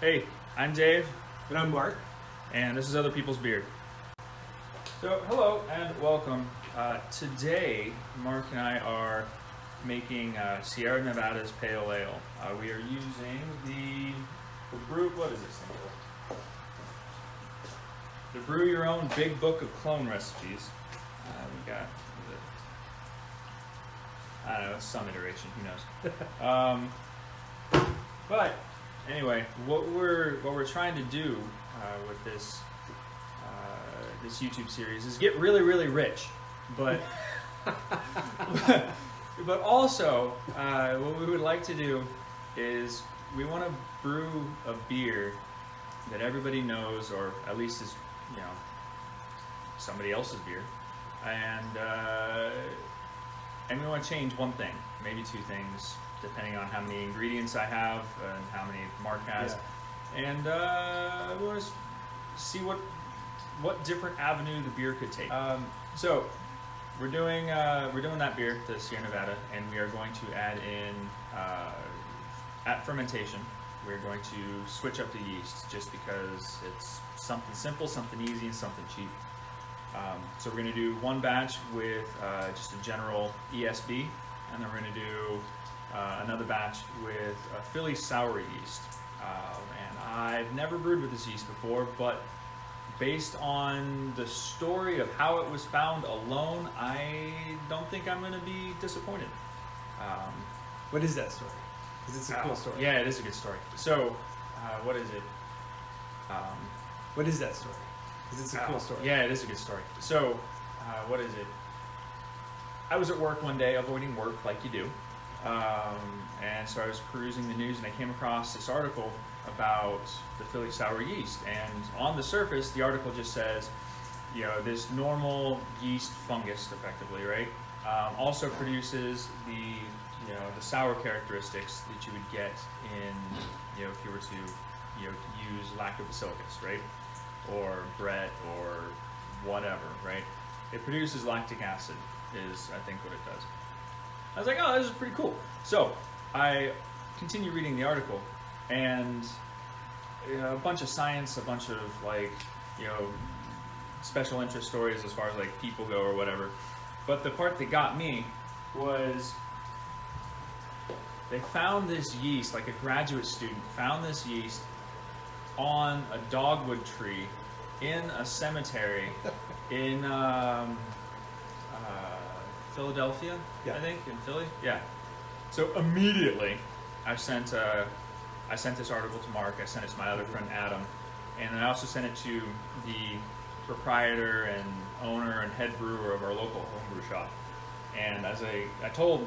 Hey, I'm Dave. And I'm Marc. And this is Other People's Beer. So, hello and welcome. Today, Marc and I are making Sierra Nevada's Pale Ale. We are using the Brew, what is this thing called? The Brew Your Own Big Book of Clone Recipes. We got, I don't know, it's some iteration, who knows. But anyway, what we're trying to do with this this YouTube series is get really, really rich, but but also what we would like to do is we want to brew a beer that everybody knows, or at least is somebody else's beer, and we want to change one thing, maybe two things, depending on how many ingredients I have and how many Marc has. Yeah. And we want to see what different avenue the beer could take. So we're doing that beer, the Sierra Nevada, and we are going to add in at fermentation. We're going to switch up the yeast just because it's something simple, something easy, and something cheap. So we're going to do one batch with just a general ESB, and then we're going to do another batch with a Philly sour yeast. And I've never brewed with this yeast before, but based on the story of how it was found alone, I don't think I'm going to be disappointed. What is that story? Because it's a cool story. Yeah, it is a good story. So, what is it? What is that story? Because it's a cool story. Yeah, it is a good story. So, what is it? I was at work one day, avoiding work like you do. And so I was perusing the news and I came across this article about the Philly sour yeast. And on the surface, the article just says, this normal yeast fungus, effectively, right? Also produces the sour characteristics that you would get in, if you were to, use lactobacillus, right? Or Brett or whatever, right? It produces lactic acid is, I think, what it does. I was like, oh, this is pretty cool. So I continue reading the article, and a bunch of science, a bunch of special interest stories as far as people go or whatever. But the part that got me was they found this yeast, like a graduate student found this yeast on a dogwood tree in a cemetery in Philadelphia, I think, in Philly. Yeah. So immediately, I sent this article to Marc. I sent it to my other friend Adam, and I also sent it to the proprietor and owner and head brewer of our local homebrew shop. And as I told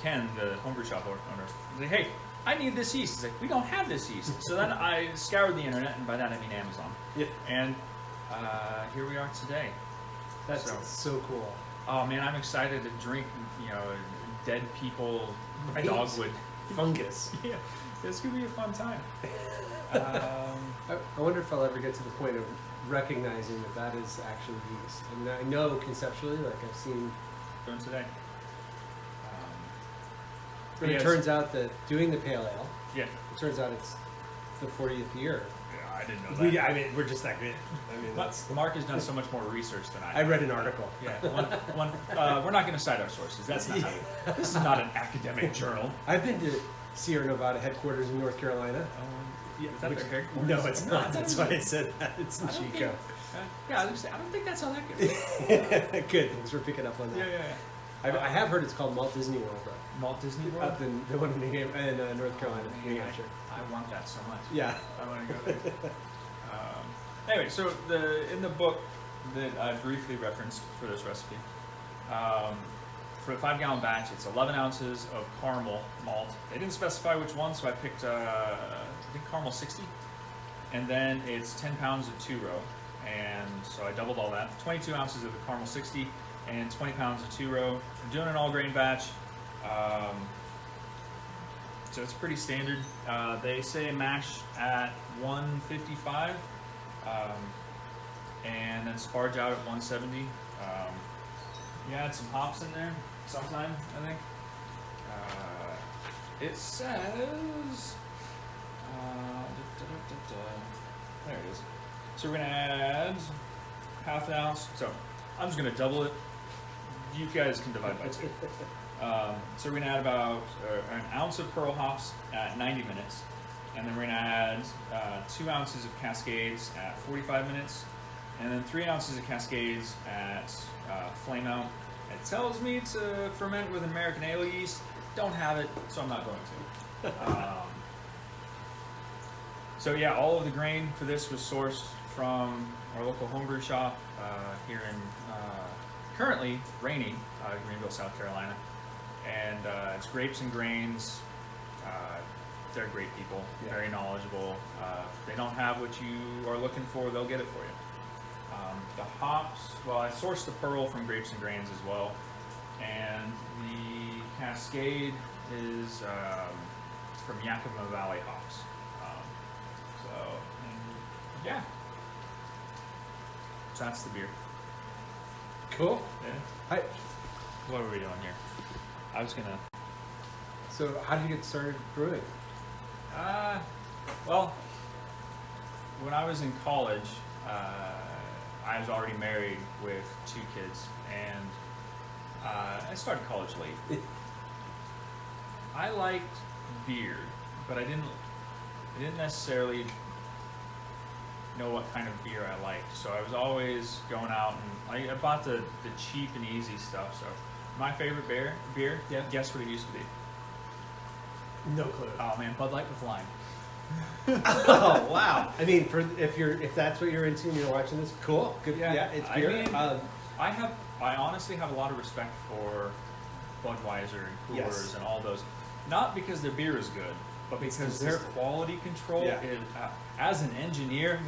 Ken, the homebrew shop owner, I was like, hey, I need this yeast. He's like, we don't have this yeast. So then I scoured the internet, and by that I mean Amazon. Yeah. And here we are today. That's so cool. Oh man, I'm excited to drink, dead people, dogwood fungus. Yeah, this could be a fun time. I wonder if I'll ever get to the point of recognizing that is actually yeast. I mean, I know conceptually, I've seen doing today. But it turns out that doing the pale ale, it turns out it's the 40th year. I didn't know that. I mean, we're just that good. I mean, Marc has done so much more research than I have. I read an article. Yeah, we're not going to cite our sources. That's not how this is not an academic journal. I've been to Sierra Nevada headquarters in North Carolina. Is that their headquarters? No, it's not. That's why I said that. It's in Chico. I don't think that's how that goes. Good. Thanks for picking up on that. Yeah. I have heard it's called Malt Disney World, though. Malt Disney World? Up in the one in North Carolina, New Hampshire. I want that so much. Yeah. I want to go there. Anyway, so in the book that I briefly referenced for this recipe, for a 5-gallon batch, it's 11 ounces of caramel malt. They didn't specify which one, so I picked, I think, caramel 60. And then it's 10 pounds of 2-row. And so I doubled all that. 22 ounces of the caramel 60 and 20 pounds of 2-row. I'm doing an all-grain batch. So it's pretty standard. They say mash at 155, and then sparge out at 170. Add some hops in there sometime, I think. It says there it is. So we're gonna add half an ounce. So I'm just gonna double it. You guys can divide by 2. So we're gonna add about an ounce of pearl hops at 90 minutes. And then we're gonna add 2 ounces of Cascades at 45 minutes. And then 3 ounces of Cascades at flame out. It tells me to ferment with American ale yeast. Don't have it, so I'm not going to. So yeah, all of the grain for this was sourced from our local homebrew shop here in currently rainy Greenville, South Carolina. And it's Grapes and Grains. They're great people, very knowledgeable. If they don't have what you are looking for, they'll get it for you. The hops, well, I sourced the pearl from Grapes and Grains as well. And the Cascade is from Yakima Valley hops. Yeah. So that's the beer. Cool. Yeah. Hi. What are we doing here? I was gonna. So how did you get started brewing? Well, when I was in college, I was already married with 2 kids, and I started college late. I liked beer, but I didn't necessarily know what kind of beer I liked. So I was always going out and I bought the cheap and easy stuff. So my favorite beer, Yeah. Guess what it used to be? No clue. Oh man, Bud Light with lime. Oh wow! I mean, if that's what you're into and you're watching this, cool. Good. Yeah, it's beer. I mean, I honestly have a lot of respect for Budweiser and Coors and all those. Not because their beer is good, but because their quality control is, as an engineer,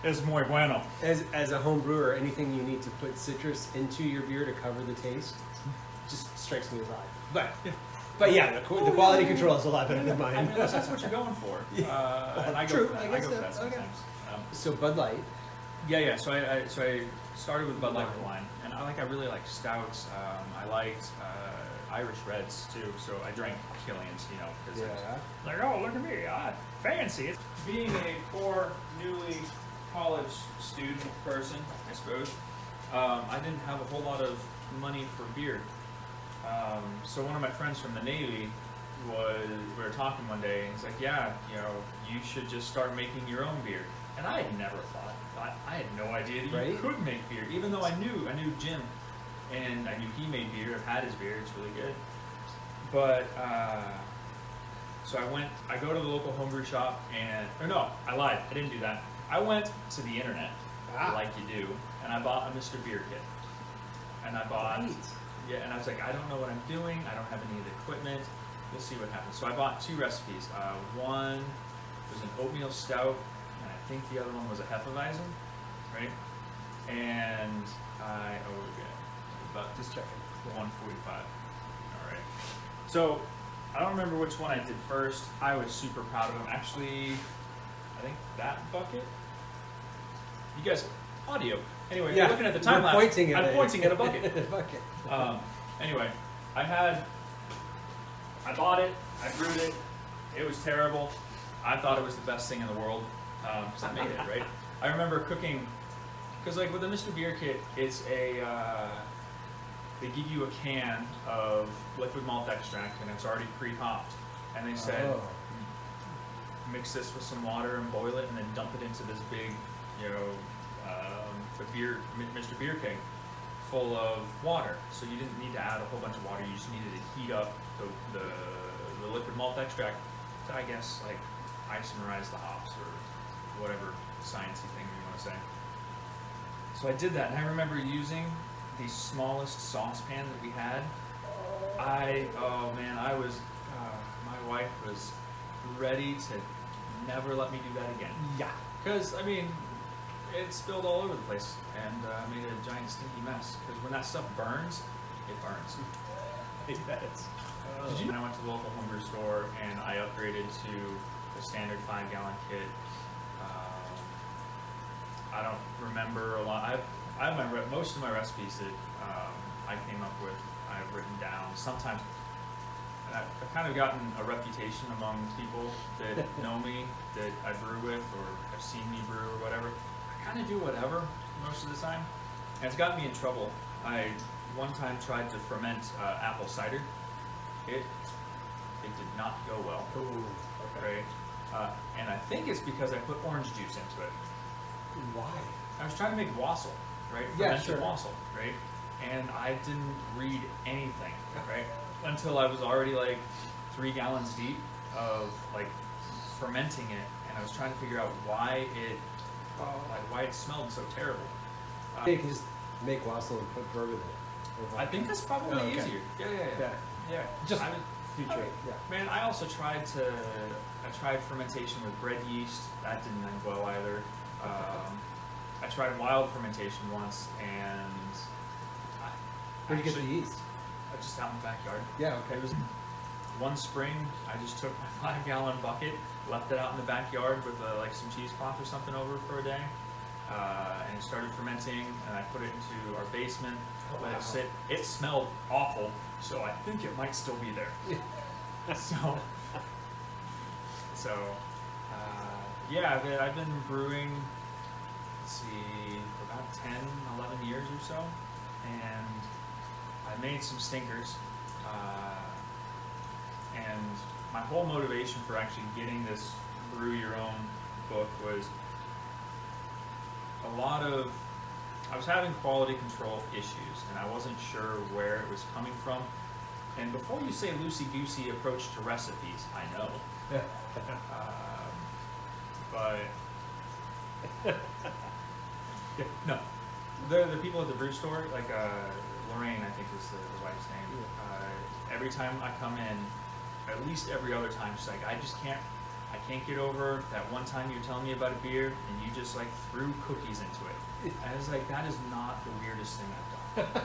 is muy bueno. As a home brewer, anything you need to put citrus into your beer to cover the taste just strikes me as odd. But yeah, the quality control is a lot better than mine. I mean, that's what you're going for. And I go for that. I go for that sometimes. So Bud Light. Yeah. So I started with Bud Light with lime, and I really like stouts. I liked Irish Reds too. So I drank Killian's, because like, oh, look at me, fancy. Being a poor, newly college student person, I suppose, I didn't have a whole lot of money for beer. So one of my friends from the Navy we were talking one day, and he's like, yeah, you should just start making your own beer. And I had never thought, I had no idea that you could make beer, even though I knew Jim, and I knew he made beer. I've had his beer, it's really good. But, so I go to the local homebrew shop, I lied, I didn't do that. I went to the internet, like you do, and I bought a Mr. Beer kit. And I bought... Yeah, and I was like, I don't know what I'm doing. I don't have any of the equipment. We'll see what happens. So I bought 2 recipes. One was an oatmeal stout, and I think the other one was a Hefeweizen, right? And about just checking. 145. All right. So I don't remember which one I did first. I was super proud of them. Actually, I think that bucket. You guys, audio. Anyway, you're looking at the time lapse. I'm pointing at a bucket. Anyway, I bought it, I brewed it, it was terrible. I thought it was the best thing in the world, because I made it, right? I remember cooking, because like with the Mr. Beer kit, it's they give you a can of liquid malt extract, and it's already pre-hopped. And they said, mix this with some water and boil it, and then dump it into this big, Mr. Beer keg full of water. So you didn't need to add a whole bunch of water. You just needed to heat up the liquid malt extract to, I guess, like isomerize the hops or whatever sciencey thing you want to say. So I did that, and I remember using the smallest saucepan that we had. My wife was ready to never let me do that again. Yeah. Because, I mean, it spilled all over the place and made a giant stinky mess. Because when that stuff burns, it burns. It does. Did you know I went to the local homebrew store and I upgraded to the standard 5-gallon kit? I don't remember a lot. I have most of my recipes that I came up with. I've written down. Sometimes And I've kind of gotten a reputation among people that know me, that I brew with, or have seen me brew or whatever. I kind of do whatever most of the time, and it's gotten me in trouble. I one time tried to ferment apple cider. It did not go well. Ooh, okay. Right? And I think it's because I put orange juice into it. Why? I was trying to make wassail, right? Yeah, Fermented sure. wassail, right? And I didn't read anything, right? Until I was already like 3 gallons deep of like fermenting it, and I was trying to figure out why it smelled so terrible. You can just make wassail and put brew with it. I think that's probably Oh, okay. easier. Yeah. Just I mean, future. Yeah. man, I also tried fermentation with bread yeast. That didn't end well either. I tried wild fermentation once, and Where'd you get the yeast? just out in the backyard. Yeah. Okay. It was one spring. I just took my 5-gallon bucket, left it out in the backyard with like some cheesecloth or something over for a day, and it started fermenting. And I put it into our basement, let it sit. It smelled awful, so I think it might still be there. Yeah, I've been brewing, let's see, for about 10, 11 years or so, and I made some stinkers, and my whole motivation for actually getting this Brew Your Own book was I was having quality control issues, and I wasn't sure where it was coming from. And before you say loosey-goosey approach to recipes, I know. But no, the people at the brew store, like Lorraine, I think is the wife's name. Every time I come in, at least every other time, she's like, I can't get over that one time you were telling me about a beer and you just like threw cookies into it. And I was like, that is not the weirdest thing I've done.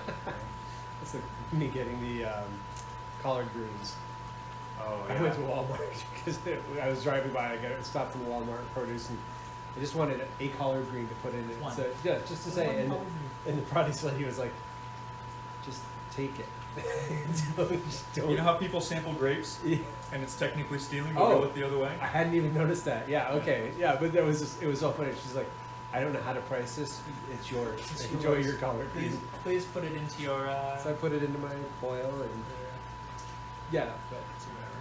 It's like me getting the collard greens. Oh I went to Walmart because I was driving by. I got stopped in Walmart produce, and I just wanted a collard green to put in it. One. So yeah, just to say, and the produce lady was like, "Just take it." don't. You know how people sample grapes Yeah. and it's technically stealing, but Oh. go it the other way? I hadn't even noticed that. Yeah, okay, yeah, but that was just, it was so funny. She's like, "I don't know how to price this. It's yours. It's Enjoy yours. your collard green." Please put it into your. So I put it into my boil, and yeah, but Whatever.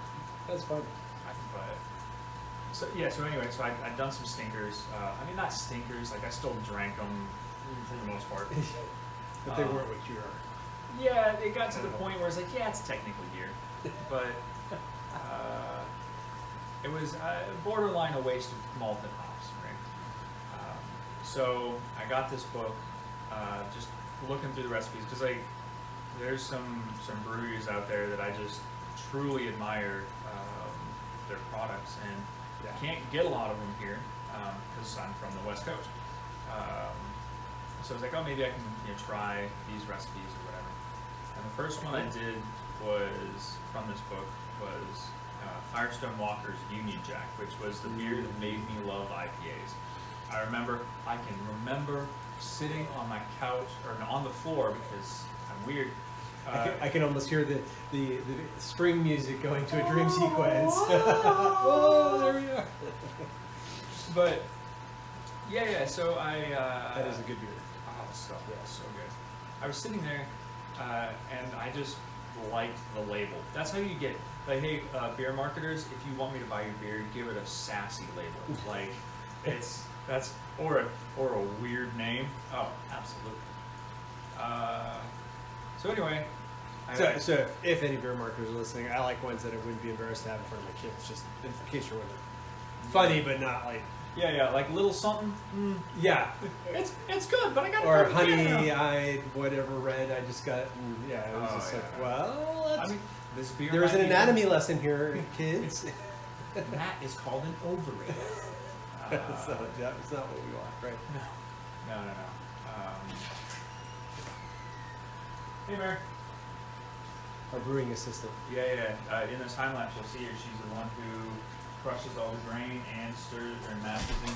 that's fun. I can buy it. So yeah. So anyway, so I'd done some stinkers. I mean, not stinkers. Like I still drank them for the most part. But they weren't what you are. Yeah, it got to the point where it's like, yeah, it's technically beer, but it was borderline a waste of malt and hops, right? So I got this book, just looking through the recipes, because like there's some breweries out there that I just truly admire their products, and can't get a lot of them here because I'm from the West Coast. So I was like, oh, maybe I can try these recipes or whatever. And the first one I did was from this book was Firestone Walker's Union Jack, which was the beer that made me love IPAs. I can remember sitting on my couch or on the floor because I'm weird. I can almost hear the string music going to a dream sequence. Oh, there we are. But yeah. So I That is a good beer. Oh, so good. I was sitting there, and I just liked the label. That's how you get it. Like, hey, beer marketers, if you want me to buy your beer, give it a sassy label. Like, or a weird name. Oh, absolutely. So anyway. So if any beer marketers are listening, I like ones that I wouldn't be embarrassed to have in front of my kids, just in case you're wondering. Funny, but not like. Yeah, like little something. Yeah. It's good, but I got Or to put it in. honey-eyed, whatever red I just got. And yeah, it was just like, well, I mean, this beer. there was might an be anatomy lesson here, kids. That is called an overrated. That's not what we want, right? No. Hey, Marc. Our brewing assistant. Yeah. In this time lapse, you'll see her. She's the one who crushes all the grain and stirs and mashes in.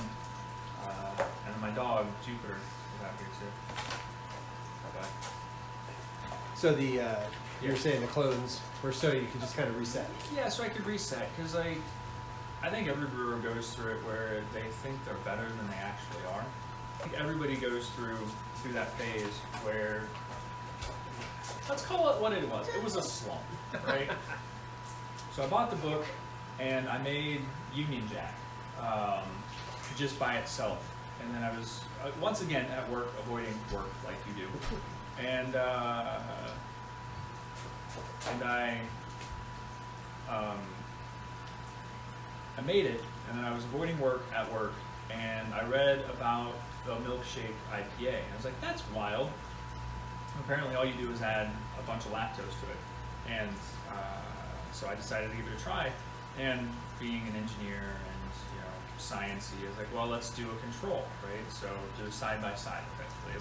And then my dog, Jupiter, is out here too. Bye-bye. So the You're saying the clones were so you could just kind of reset. Yeah, so I could reset, because I think every brewer goes through it where they think they're better than they actually are. I think everybody goes through that phase where, let's call it what it was. It was a slump, right? So I bought the book and I made Union Jack just by itself. And then I was, once again, at work, avoiding work like you do. And I made it, and then I was avoiding work at work, and I read about the Milkshake IPA. And I was like, that's wild. Apparently all you do is add a bunch of lactose to it. And so I decided to give it a try. And being an engineer and sciencey, I was like, well, let's do a control, right? So do a side-by-side effectively.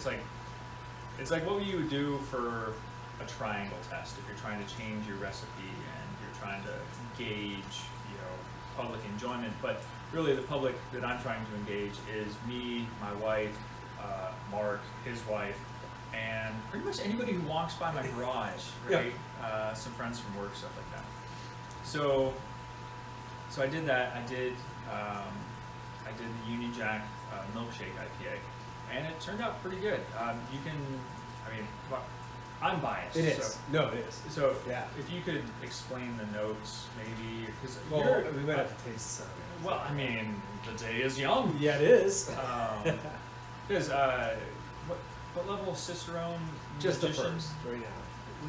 It's like what you would do for a triangle test if you're trying to change your recipe and you're trying to gauge, public enjoyment. But really the public that I'm trying to engage is me, my wife, Marc, his wife, and pretty much anybody who walks by my garage, right? Yeah. Some friends from work, stuff like that. So I did that. I did the Union Jack Milkshake IPA, and it turned out pretty good. I'm biased. It is. So, no, it is. So yeah, if you could explain the notes, maybe, because we might have to taste some. Well, I mean, the day is young. Yeah, it is. Because what level of Cicerone? Just magician? the first right now.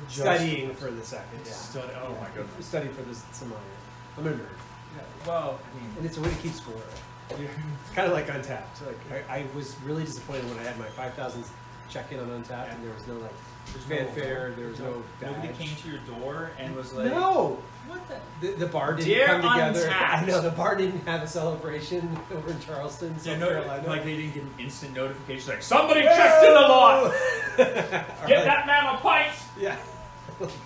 Studying for the second. Yeah. Oh my goodness. Studying for this sommelier. I'm a nerd. Yeah. Well, I mean, and it's a way to keep score. It's kind of like Untapped. Like I was really disappointed when I had my 5,000 check-in on Untapped, and there was no fanfare. There was no badge. Nobody came to your door and was like, no. What the bar didn't Dear come together. Untapped. I know the bar didn't have a celebration over in Charleston, South Carolina. Like they didn't get an instant notification like somebody checked in the lot. Get that man a pint. Yeah,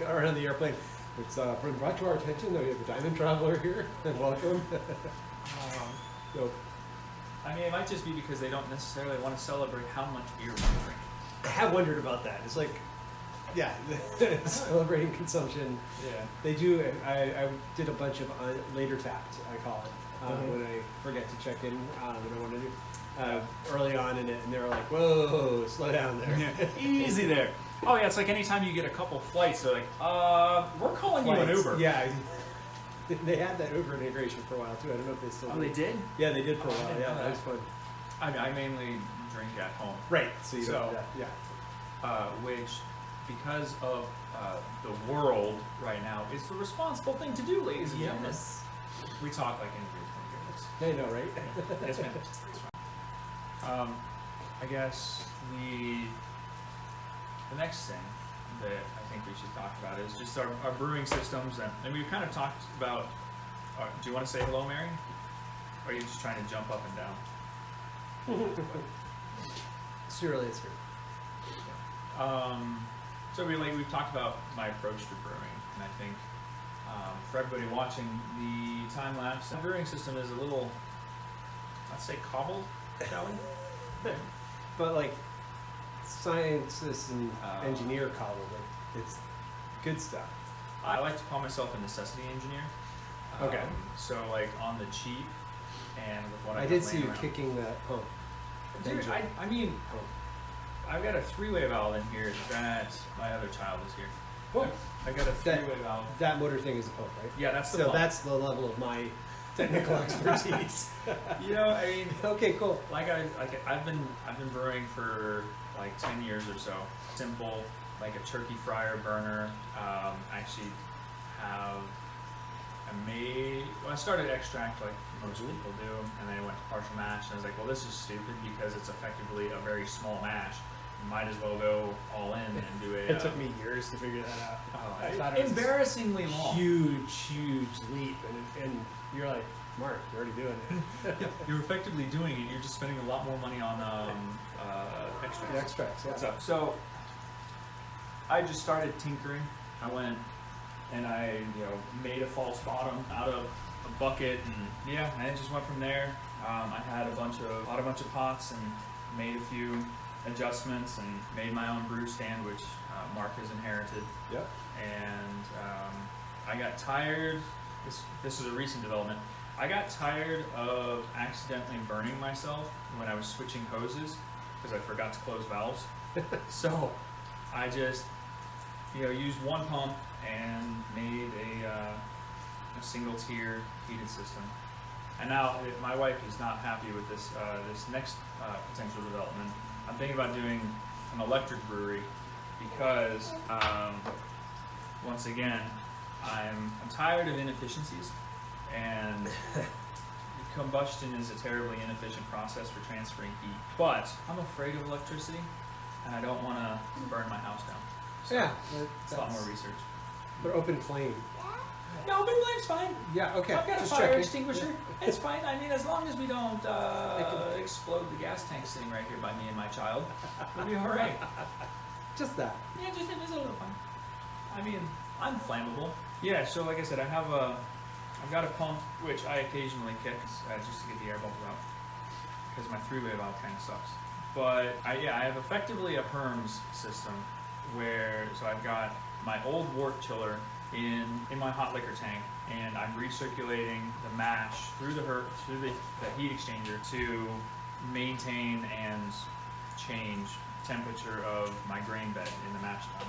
around the airplane. It's been brought to our attention that we have a Diamond Traveler here, and welcome. So, I mean, it might just be because they don't necessarily want to celebrate how much beer we're drinking. I have wondered about that. It's like, yeah, celebrating consumption. Yeah. They do. I did a bunch of later tapped, I call it, when I forget to check in when I want to do. Early on in it, and they were like, whoa, slow down there. Yeah. Easy there. Oh, yeah, it's like anytime you get a couple flights, they're like, we're calling you an Uber. Yeah. They had that Uber integration for a while, too. I don't know if they still do. Oh, they did? Yeah, they did for a while. Yeah, that was fun. I mainly drink at home. Right. So you don't do that. Yeah. Which, because of the world right now, is the responsible thing to do, ladies and gentlemen. Yes. We talk like in I know, right? Yes, ma'am. I guess the next thing that I think we should talk about is just our brewing systems, and we've kind of talked about. Do you want to say hello, Mary? Or are you just trying to jump up and down? Surely it's here. So we've talked about my approach to brewing, and I think for everybody watching the time lapse, the brewing system is a little, let's say, cobbled, shall we? But like scientists and engineer cobbled it. It's good stuff. I like to call myself a necessity engineer. Okay. So like on the cheap, and with what I got did see laying you around. kicking that pump. Dude, I mean, I've got a three-way valve in here that my other child is here. Oh. I got a three-way valve. That motor thing is a pump, right? Yeah, that's the so pump. that's the level of my technical expertise. I mean, okay, cool. I've been brewing for like 10 years or so. Simple, like a turkey fryer burner. Actually have I started extract like most people do, and then I went to partial mash, and I was like, well, this is stupid because it's effectively a very small mash. You might as well go all in and do it. It took me years to figure that out. Oh, I thought it was embarrassingly long. Huge leap, and you're like, Marc, you're already doing it. Yeah, you're effectively doing it. You're just spending a lot more money on extracts. The extracts, yeah. What's up? So I just started tinkering. I went and I made a false bottom out of a bucket, and and it just went from there. I had a bunch of pots and made a few adjustments and made my own brew stand, which Marc has inherited. Yep. And I got tired. This is a recent development. I got tired of accidentally burning myself when I was switching hoses because I forgot to close valves. So I just, used one pump and made a single tier heated system. And now my wife is not happy with this next potential development. I'm thinking about doing an electric brewery because once again, I'm tired of inefficiencies, and combustion is a terribly inefficient process for transferring heat. But I'm afraid of electricity, and I don't want to burn my house down. So Yeah, it's a lot more research. But open flame. No, open flame's fine. Yeah, okay. I've got a just fire checking. extinguisher. Yeah. It's fine. I mean, as long as we don't explode the gas tank sitting right here by me and my child, we'll be all right. Just that. Yeah, just it is a little fun. I mean, I'm flammable. Yeah. So, like I said, I've got a pump which I occasionally kick just to get the air bubbles out because my three-way valve kind of sucks. But I have effectively a Herms system where I've got my old wort chiller in my hot liquor tank, and I'm recirculating the mash through the heat exchanger to maintain and change temperature of my grain bed in the mash tun.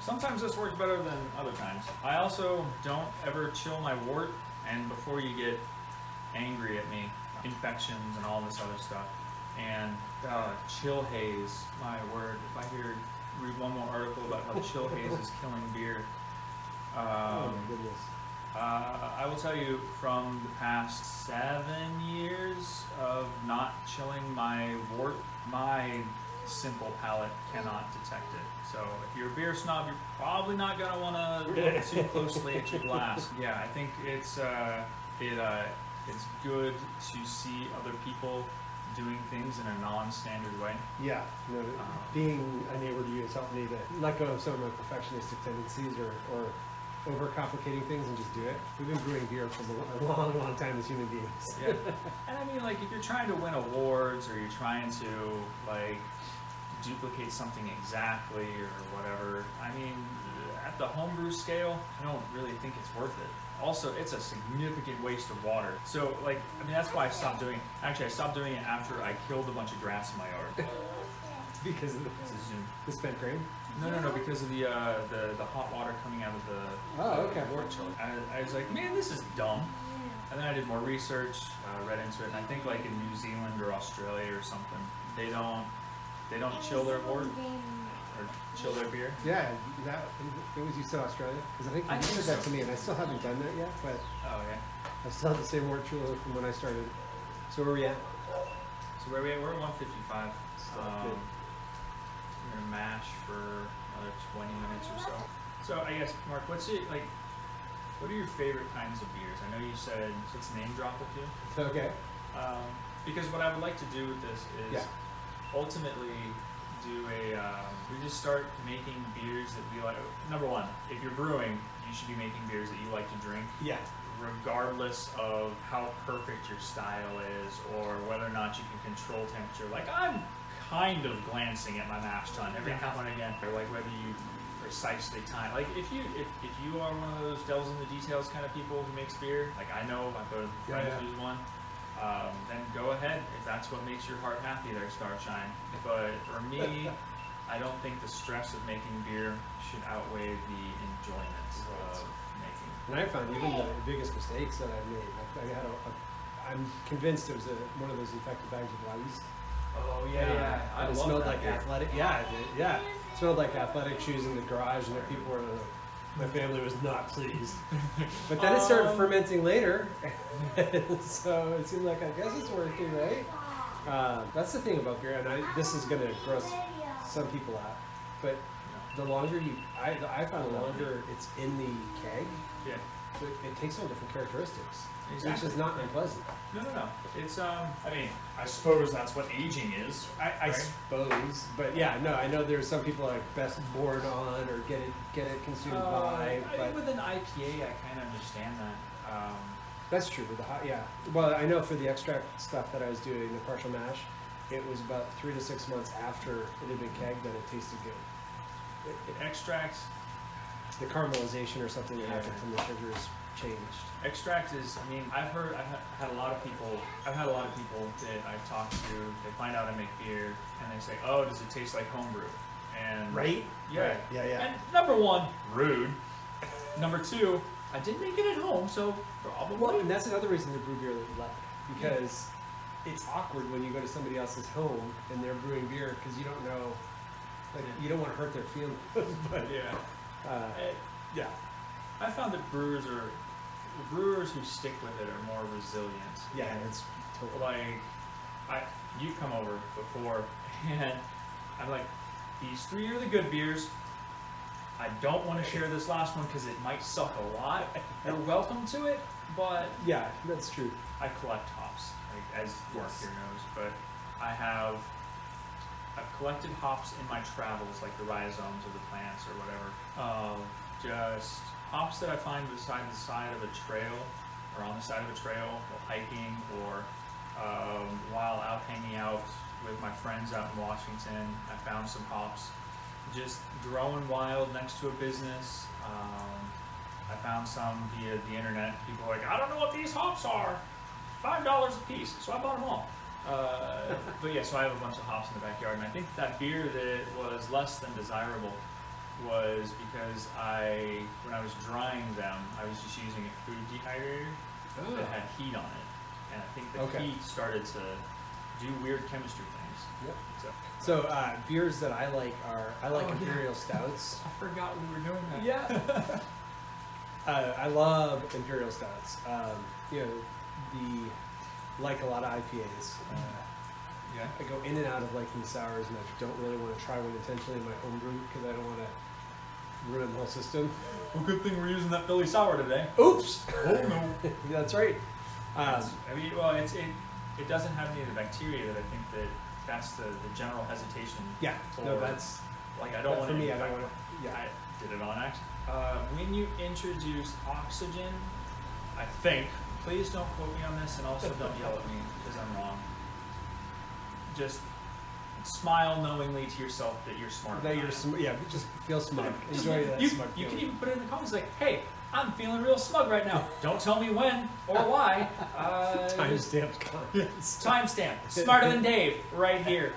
Sometimes this works better than other times. I also don't ever chill my wort, and before you get angry at me, infections and all this other stuff. And chill haze, my word, if I read one more article about how chill haze is killing beer. Oh my goodness. I will tell you, from the past 7 years of not chilling my wort, my simple palate cannot detect it. So if you're a beer snob, you're probably not going to want to look too closely at your glass. Yeah, I think it's good to see other people doing things in a non-standard way. Yeah, being a neighbor to you has helped me to let go of some of my perfectionistic tendencies or overcomplicating things and just do it. We've been brewing beer for a long, long time as human beings. Yeah, and I mean, like, if you're trying to win awards or you're trying to duplicate something exactly or whatever, I mean, at the homebrew scale, I don't really think it's worth it. Also, it's a significant waste of water. So, that's why I stopped doing it. Actually, I stopped doing it after I killed a bunch of grass in my yard. Because of the spent grain? No, because of the hot water coming out of the wort chiller. I was like, man, this is dumb. And then I did more research, read into it, and I think in New Zealand or Australia or something, they don't chill their wort or chill their beer. Yeah, it was, you said Australia? Because I think you said that to me, and I still haven't done that yet, but oh yeah, I still have the same wort chiller from when I started. So where are we at? So where are we at? We're at 155. We're gonna mash for another 20 minutes or so. So I guess, Marc, what are your favorite kinds of beers? I know you said, let's name drop a few. Okay. Because what I would like to do with this is ultimately do we just start making beers that we like. Number one, if you're brewing, you should be making beers that you like to drink. Yeah. Regardless of how perfect your style is or whether or not you can control temperature. Like, I'm kind of glancing at my mash tun every now and again, or whether you precisely time. Like, if you are one of those devils in the details kind of people who makes beer, I know I've got a friend who's one, then go ahead. If that's what makes your heart happy, there, Starshine. But for me, I don't think the stress of making beer should outweigh the enjoyment of making. And I found even the biggest mistakes that I've made. I'm convinced it was one of those infected bags of rice. Oh yeah. And it smelled like athletic. Yeah, it did. Yeah, it smelled like athletic shoes in the garage, and the people were. My family was not pleased. But then it started fermenting later, so it seemed like I guess it's working, right? That's the thing about beer, and this is going to gross some people out. But the longer I found the longer it's in the keg, it takes on different characteristics. Exactly. Which is not unpleasant. No. It's I suppose that's what aging is. I suppose, but I know there's some people best born on or get it consumed by. But with an IPA, I kind of understand that. That's true with the hot. Yeah. Well, I know for the extract stuff that I was doing, the partial mash, it was about 3 to 6 months after it had been kegged that it tasted good. Extract. The caramelization or something that happened from the sugars changed. Extract is, I mean, I've had a lot of people that I've talked to, they find out I make beer, and they say, oh, does it taste like homebrew? And Right? Yeah. Right. Yeah, yeah. And number one, rude. Number two, I did make it at home, so probably. Well, and that's another reason to brew beer like, because it's awkward when you go to somebody else's home and they're brewing beer because you don't know, like, you don't want to hurt their feelings. But yeah. I found that brewers who stick with it are more resilient. Yeah, it's totally. Like, you've come over before, and I'm like, these 3 are the good beers. I don't want to share this last one because it might suck a lot. You're welcome to it, but Yeah, that's true. I collect hops, like, as Marc here knows. But I've collected hops in my travels, like the rhizomes of the plants or whatever. Just hops that I find beside the side of a trail, or on the side of a trail while hiking, or while out hanging out with my friends out in Washington. I found some hops just growing wild next to a business. I found some via the internet. People are like, I don't know what these hops are. $5 a piece. So I bought them all. But yeah, so I have a bunch of hops in the backyard, and I think that beer that was less than desirable was because when I was drying them, I was just using a food dehydrator that had heat on it, and I think the heat started to do weird chemistry things. Yep. So beers that I like are imperial stouts. I forgot we were doing that. Yeah. I love imperial stouts. You know, like a lot of IPAs. Yeah. I go in and out of liking sours, and I don't really want to try one intentionally in my home brew because I don't want to ruin the whole system. Well, good thing we're using that Philly sour today. Oops! Oh no. That's right. I mean, well, it doesn't have any of the bacteria that I think that's the general hesitation. Yeah. For, No, that's like, I don't want for to. me. I don't want to. Yeah. I did it on accident. When you introduce oxygen, I think. Please don't quote me on this, and also don't yell at me because I'm wrong. Just smile knowingly to yourself that you're smart. That you're yeah, just feel smug. Just Enjoy that you, smug you feeling. can even put it in the comments like, hey, I'm feeling real smug right now. Don't tell me when or why. Time-stamped comments. Timestamp. Smarter than Dave, right here.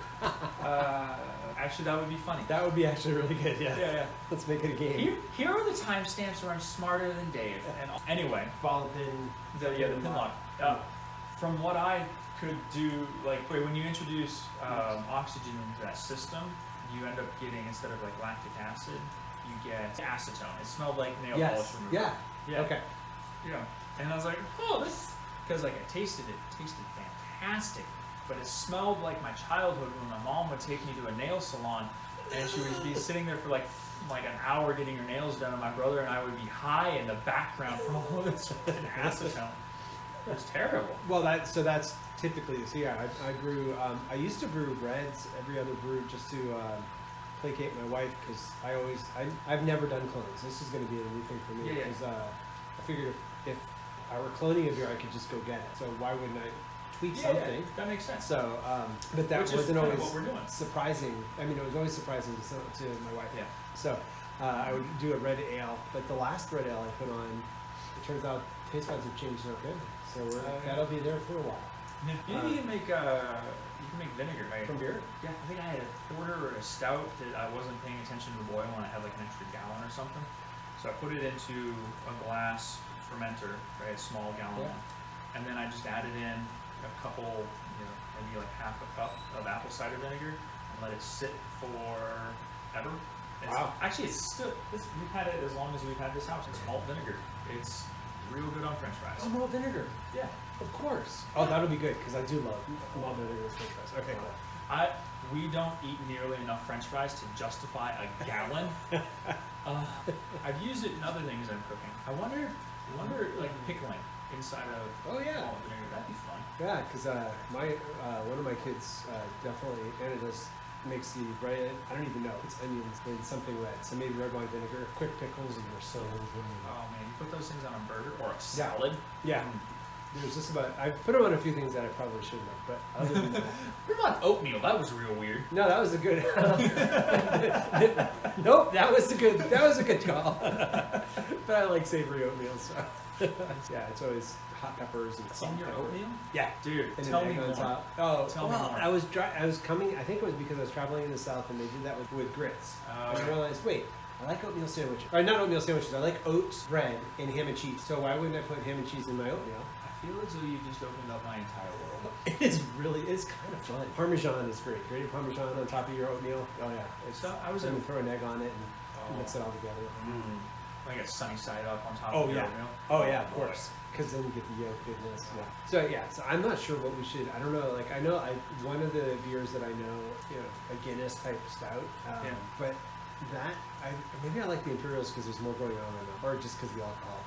Actually, that would be funny. That would be actually really good, yeah. Yeah. Let's make it a game. Here are the timestamps where I'm smarter than Dave. And anyway, Ball pin. the pin lock. From what I could do, like, when you introduce oxygen into that system, you end up getting, instead of like lactic acid, you get acetone. It smelled like nail polish remover. Yeah. Okay. Yeah. And I was like, oh, because like it tasted fantastic, but it smelled like my childhood when my mom would take me to a nail salon, and she would be sitting there for like an hour getting her nails done, and my brother and I would be high in the background from all of this acetone. It was terrible. Well, that's typically this. Yeah, I brew. I used to brew reds every other brew just to placate my wife because I've never done clones. This is going to be a new thing for me because I figured if I were cloning a beer, I could just go get it. So why wouldn't I tweak something? Yeah, that makes sense. So, but that Which wasn't always what we're doing. surprising. I mean, it was always surprising to my wife. Yeah. So I would do a red ale, but the last red ale I put on, it turns out taste buds have changed no good. So that'll be there for a while. You can make vinegar, right? From beer? Yeah, I think I had a porter or a stout that I wasn't paying attention to the boil, and I had like an extra gallon or something. So I put it into a glass fermenter, right, a small gallon one, and then I just added in a couple, maybe like half a cup of apple cider vinegar, and let it sit forever. Wow. Actually, we've had it as long as we've had this house. It's malt vinegar. It's real good on French fries. Oh, malt vinegar. Yeah. Of course. Oh, that'll be good because I do love malt vinegar with French fries. Okay, cool. We don't eat nearly enough French fries to justify a gallon. I've used it in other things I'm cooking. I wonder like pickling inside of malt vinegar. That'd be fun. Yeah, because one of my kids definitely, Anna does, makes the bread. I don't even know. It's onions and something red. So maybe red wine vinegar, quick pickles, and they're so good. Oh man, you put those things on a burger or a salad. Yeah. there's just about, I put them on a few things that I probably shouldn't have, but other than that. What about oatmeal? That was real weird. No, that was a good. Nope, that was a good call. But I like savory oatmeal, so yeah, it's always hot peppers and salt. In your oatmeal? Yeah, Dude, and tell an me egg on more. top. Oh, Tell me well, more. I was coming. I think it was because I was traveling in the South, and they did that with grits. And I realized, wait, I like oatmeal sandwiches. Or not oatmeal sandwiches. I like oats, bread, and ham and cheese. So why wouldn't I put ham and cheese in my oatmeal? I feel as though you just opened up my entire world. It's kind of fun. Parmesan is great. Grated Parmesan on top of your oatmeal. Oh yeah. So I was and in- throw an egg on it and mix it all together. Like a sunny side up on top Oh of your yeah. oatmeal. Oh yeah, of course. Because then you get the yolk goodness. Yeah. So yeah. So I'm not sure what we should. I don't know. Like I know one of the beers that I know, a Guinness type stout. Yeah. But that maybe I like the Imperials because there's more going on in them, or just because the alcohol.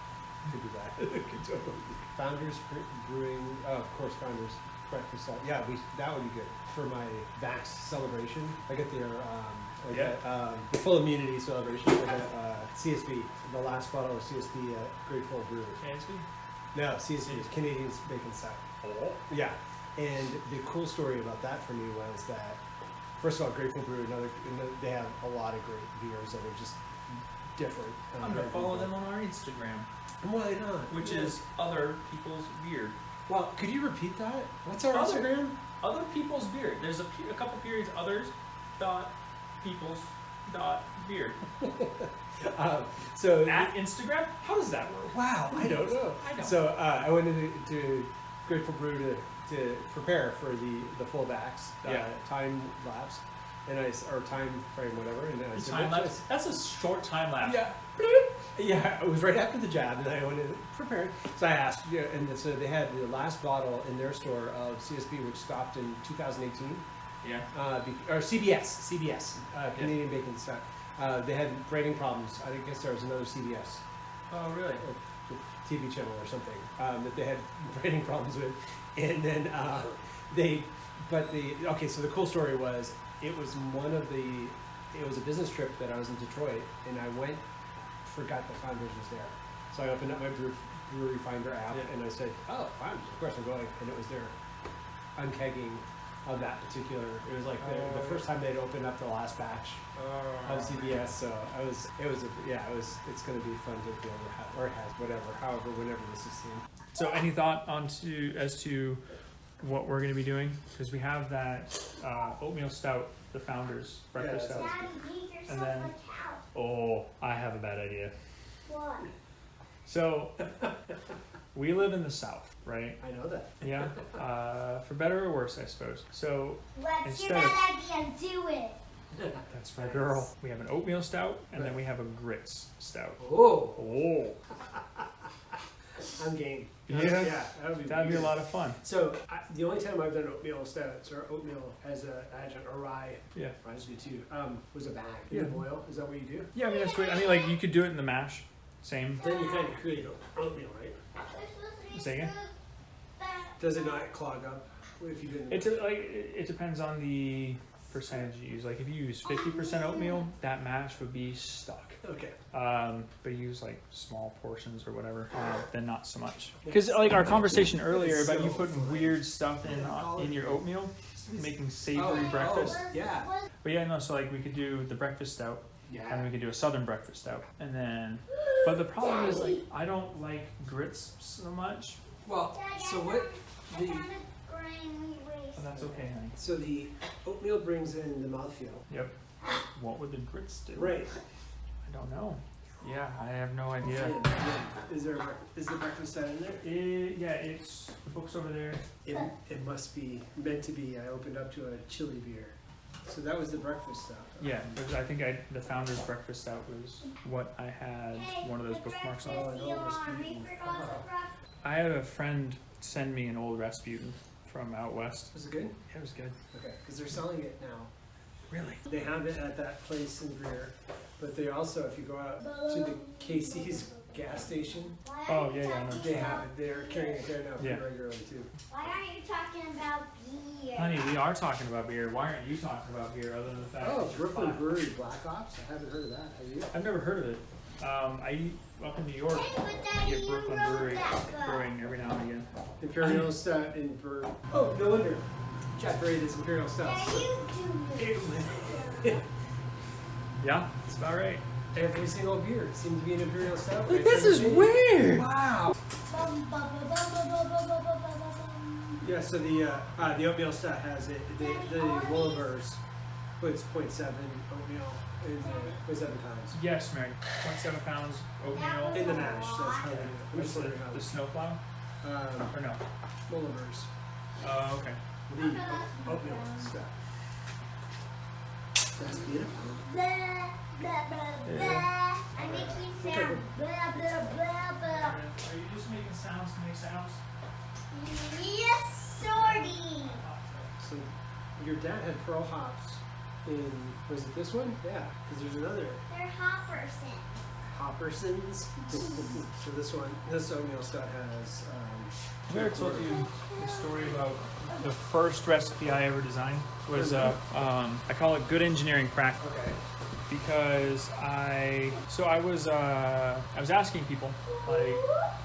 Could be that. Could totally be. Founders Brewing. Oh, of course, Founders breakfast stout. Yeah, that would be good for my Vax celebration. I get their the full immunity celebration. I got CSB, the last bottle of CSB Grateful Brew. KSB? No, CSB is Canadian Bacon Stout. Oh. Yeah, and the cool story about that for me was that, first of all, Grateful Brew, they have a lot of great beers that are just different. I'm going to follow them on our Instagram. Why not? Which is other people's beard. Well, could you repeat that? What's our Other- Instagram? Other people's beard. There's a couple periods. Others dot people's dot beard. So At Instagram? How does that work? wow, I don't know. I don't. So I went to Grateful Brew to prepare for the full Vax time lapse, and or time frame, whatever. And then I said, Time lapse. That's a short time lapse. Yeah. Yeah, it was right after the jab, and I went in prepared. So I asked, and so they had the last bottle in their store of CSB, which stopped in 2018. Yeah. Or CBS, Canadian Bacon Stout. They had rating problems. I guess there was another CBS, Oh, really? TV channel or something, that they had rating problems with. And then so the cool story was, it was a business trip that I was in Detroit, and I forgot that Founders was there. So I opened up my Brewery Finder app, and I said, oh, Founders, of course I'm going. And it was their unkegging of that particular, it was like the first time they'd opened up the last batch of CBS. So it's going to be fun to be able to have, or has, whenever this is seen. So, any thought as to what we're going to be doing? Because we have that oatmeal stout, the Founders breakfast stout, and then I have a bad idea. What? So, we live in the South, right? I know that. Yeah. For better or worse, I suppose. So, Let's hear Instead of- that idea and do it. that's my girl. We have an oatmeal stout, and then we have a grits stout. Oh, Oh, I'm game. Yeah. that would be that'd be a weird. lot of fun. So the only time I've done oatmeal stouts or oatmeal as an adjunct, or rye, Yeah. rye's good too, was a bag in Yeah. the boil. Is that what you do? Yeah, I mean, that's great. I mean, like, you could do it in the mash. Same. Then you kind of create oatmeal, right? Say again? Does it not clog up if you didn't? It depends on the percentage you use. Like, if you use 50% oatmeal, that mash would be stuck. Okay. But you use like small portions or whatever, then not so much. Because like our conversation earlier about you putting weird stuff in your oatmeal, making savory breakfast. Yeah. But yeah, no. So like we could do the breakfast stout, and Yeah. we could do a southern breakfast stout, and then. But the problem is like I don't like grits so much. Well, so what the But that's okay, honey. so the oatmeal brings in the mouthfeel. Yep. What would the grits do? Right. I don't know. Yeah, I have no idea. Is the breakfast stout in there? Yeah, it's the book's over there. It must be meant to be. I opened up to a chili beer. So that was the breakfast stout. Yeah, I think the Founder's Breakfast Stout was what I had one of those bookmarks on. I had a friend send me an old Rasputin from out west. Was it good? It was good. Okay, because they're selling it now. Really? They have it at that place in Greer, but they also, if you go out to the KC's gas station, Oh, yeah, I know. they have it. They're carrying it there now Yeah. pretty regularly too. Why aren't you talking about beer? Honey, we are talking about beer. Why aren't you talking about beer other than the fact Oh, that you're Brooklyn black? Brewery Black Ops. I haven't heard of that. Have you? I've never heard of it. I up in New York. Hey, but I Daddy, get you Brooklyn wrote Brewery that book. brewing every now and again. Imperial Stout in Brew. Oh, no wonder. Chapter 8 is Imperial Stout. Yeah, you do it. Yeah, that's about right. Every single beer seems to be an Imperial Stout. Like, this is weird. Wow. Bum, bum, bum, bum, bum, bum, bum, bum, bum, bum. Yeah, so the oatmeal stout has it. The Willowers puts 0.7 oatmeal in the 0.7 pounds. Yes, Mary. 0.7 pounds oatmeal. In the mash, that's how they do it. I'm What's just the, wondering how the snowplow? Or no? Willowers. Oh, okay. The oatmeal stout. That's beautiful. Blah, blah, blah, blah. I'm making sound. Blah, blah, blah, blah. Are you just making sounds to make sounds? Yes, sorty. So your dad had pearl hops in, was it this one? Yeah, because there's another. They're Hoppersons. Hoppersons. So this oatmeal stout has. Have I ever told you the story about the first recipe I ever designed? Was I call it good engineering practice. Okay. Because I was asking people, like,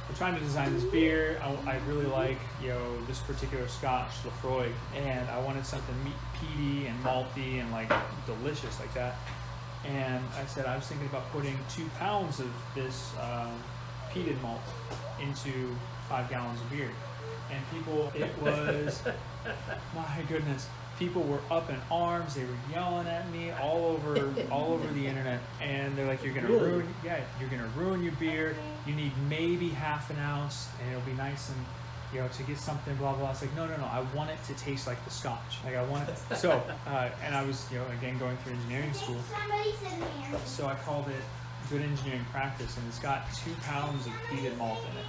we're trying to design this beer. I really like, this particular Scotch Lefroy, and I wanted something peaty and malty and like delicious like that. And I said I was thinking about putting 2 pounds of this peated malt into 5 gallons of beer, and it was my goodness. People were up in arms. They were yelling at me all over the internet, and they're like, "You're gonna ruin your beer. You need maybe half an ounce, and it'll be nice and to get something blah blah." It's like, no. I want it to taste like the Scotch. Like I want it. So and I was again going through engineering school. Somebody said here. So I called it good engineering practice, and it's got 2 pounds of peated malt in it,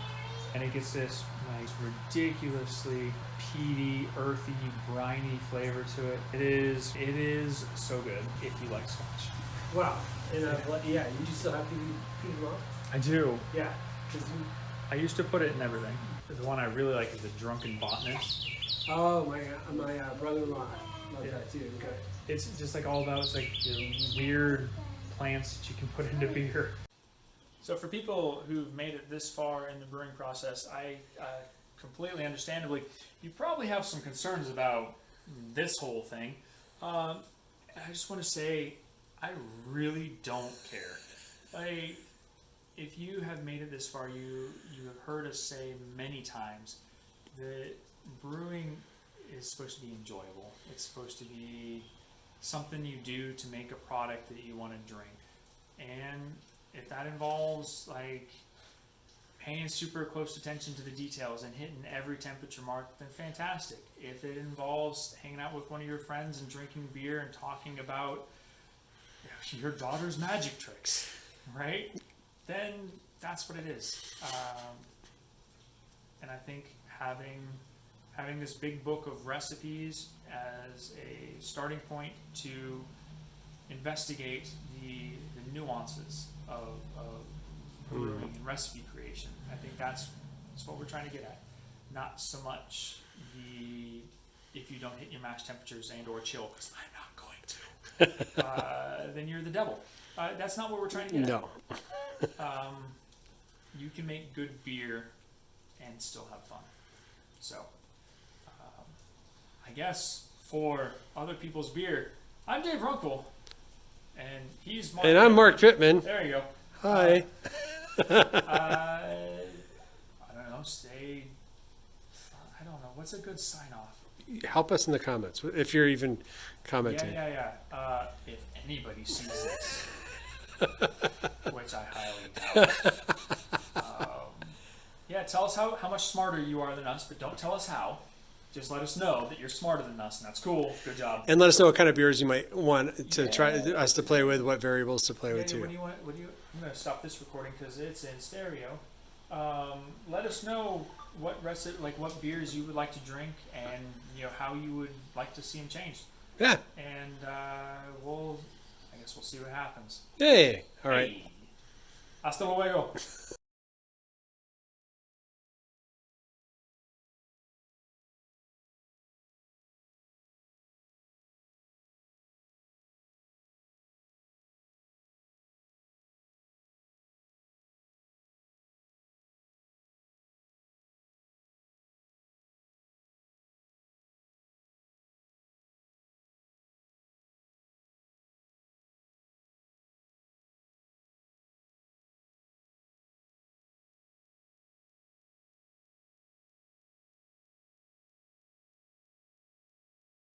and it gets this nice, ridiculously peaty, earthy, briny flavor to it. It is so good if you like Scotch. Wow. And yeah, you just still have peated malt? I do. Yeah. 'Cause I used to put it in everything. The one I really like is the Drunken Botanist. oh, my brother-in-law loved that too. Okay. It's just like all about weird plants that you can put into beer. So for people who've made it this far in the brewing process, I completely understandably, you probably have some concerns about this whole thing. I just want to say, I really don't care. If you have made it this far, you have heard us say many times that brewing is supposed to be enjoyable. It's supposed to be something you do to make a product that you want to drink. And if that involves like paying super close attention to the details and hitting every temperature mark, then fantastic. If it involves hanging out with one of your friends and drinking beer and talking about your daughter's magic tricks, right? Then that's what it is. And I think having this big book of recipes as a starting point to investigate the nuances of brewing and recipe creation. I think that's what we're trying to get at. Not so much if you don't hit your mash temperatures and or chill, because I'm not going to, then you're the devil. That's not what we're trying to get at. You can make good beer and still have fun. So, I guess for other people's beer, I'm Dave Runkle, and he's Marc. And I'm Marc Pittman. There you go. Hi. I don't know. I don't know. What's a good sign off? Help us in the comments if you're even commenting. Yeah. If anybody sees this, which I highly doubt. Tell us how much smarter you are than us, but don't tell us how. Just let us know that you're smarter than us, and that's cool. Good job. And let us know what kind of beers you might want to try us to play with, what variables to play with too. I'm going to stop this recording because it's in stereo. Let us know what beers you would like to drink, and how you would like to see them changed. Yeah. And I guess we'll see what happens. Hey. All right. Hey. Hasta luego.